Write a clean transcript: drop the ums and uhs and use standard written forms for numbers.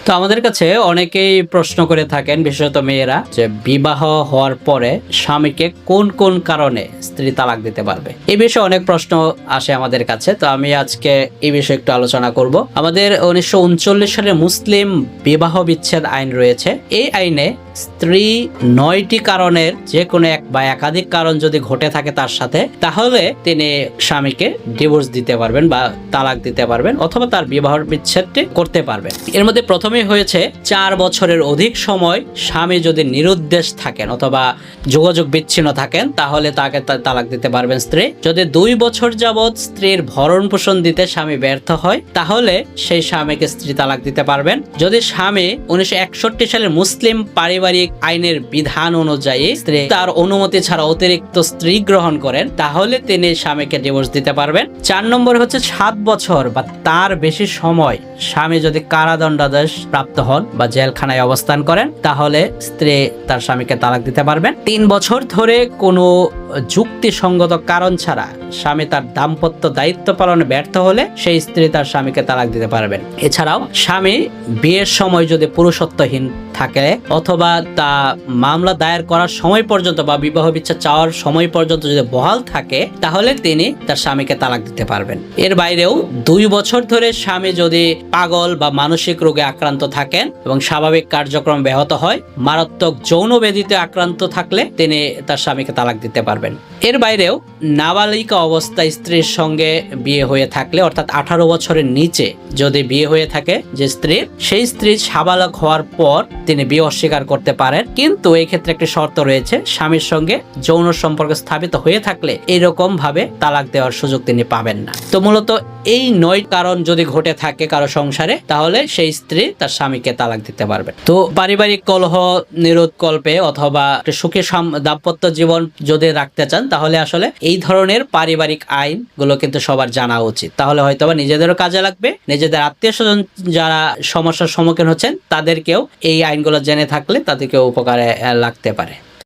তো আমাদের কাছে অনেকেই প্রশ্ন করে থাকেন, বিশেষত মেয়েরা, যে বিবাহ হওয়ার পরে স্বামীকে কোন কোন কারণে স্ত্রী তালাক দিতে পারবে। এই বিষয়ে অনেক প্রশ্ন আসে আমাদের কাছে। তো আমি আজকে এই বিষয়ে একটু আলোচনা করব। আমাদের 1939 সালের মুসলিম বিবাহ বিচ্ছেদ আইন রয়েছে। এই আইনে স্ত্রী 9টি কারণের যে কোনো এক বা একাধিক কারণ যদি ঘটে থাকে তার সাথে, তাহলে তিনি স্বামীকে ডিভোর্স দিতে পারবেন বা তালাক দিতে পারবেন, অথবা তার বিবাহ বিচ্ছেদটি করতে পারবেন। এর মধ্যে প্রথমেই হয়েছে 4 বছরের অধিক সময় স্বামী যদি নিরুদ্দেশ থাকেন অথবা যোগাযোগ বিচ্ছিন্ন থাকেন, তাহলে তাকে তালাক দিতে পারবেন স্ত্রী। যদি 2 বছর যাবৎ স্ত্রীর ভরণ পোষণ দিতে স্বামী ব্যর্থ হয়, তাহলে সেই স্বামীকে স্ত্রী তালাক দিতে পারবেন। যদি স্বামী 1961 সালের মুসলিম পারিবারিক আইনের বিধান অনুযায়ী স্ত্রী তার অনুমতি ছাড়া অতিরিক্ত স্ত্রী গ্রহণ করেন, তাহলে তিনি স্বামীকে ডিভোর্স দিতে পারবেন। 4 নম্বর হচ্ছে 7 বছর বা তার বেশি সময় স্বামী যদি কারাদণ্ডাদেশ প্রাপ্ত হন বা জেলখানায় অবস্থান করেন, তাহলে স্ত্রী তার স্বামীকে তালাক দিতে পারবেন। 3 বছর ধরে কোনো যুক্তিসঙ্গত কারণ ছাড়া স্বামী তার দাম্পত্য দায়িত্ব পালনে ব্যর্থ হলে সেই স্ত্রী তার স্বামীকে তালাক দিতে পারবেন। এছাড়াও স্বামী বিয়ের সময় যদি পুরুষত্বহীন থাকে অথবা তা মামলা দায়ের করার সময় পর্যন্ত বা বিবাহ বিচ্ছেদ চাওয়ার সময় পর্যন্ত যদি বহাল থাকে, তাহলে তিনি তার স্বামীকে তালাক দিতে পারবেন। এর বাইরেও 2 বছর ধরে স্বামী যদি পাগল বা মানসিক রোগে আক্রান্ত থাকেন এবং স্বাভাবিক কার্যক্রম ব্যাহত হয়, মারাত্মক যৌন ব্যাধিতে আক্রান্ত থাকলে তিনি তার স্বামীকে তালাক দিতে পারবেন। এর বাইরেও নাবালিকা অবস্থায় স্ত্রীর সঙ্গে বিয়ে হয়ে থাকলে, অর্থাৎ 18 বছরের নিচে যদি বিয়ে হয়ে থাকে যে স্ত্রী, সেই স্ত্রী সাবালক হওয়ার পর তিনি বিয়ে অস্বীকার করতে পারেন। কিন্তু এই ক্ষেত্রে একটি শর্ত রয়েছে, স্বামীর সঙ্গে যৌন সম্পর্ক স্থাপিত হয়ে থাকলে এইরকম ভাবে তালাক দেওয়ার সুযোগ তিনি পাবেন না। তো মূলত এই 9 কারণ যদি ঘটে থাকে কারো সংসারে, তাহলে সেই স্ত্রী তার স্বামীকে তালাক দিতে পারবে। তো পারিবারিক কলহ নিরোধ কল্পে অথবা সুখী দাম্পত্য জীবন যদি রাখতে চান, তাহলে আসলে এই ধরনের পারিবারিক আইন গুলো কিন্তু সবার জানা উচিত। তাহলে হয়তোবা নিজেদেরও কাজে লাগবে, নিজেদের আত্মীয় স্বজন যারা সমস্যার সম্মুখীন হচ্ছেন তাদেরকেও এই আইনগুলো জেনে থাকলে তাদেরকেও উপকারে লাগতে পারে।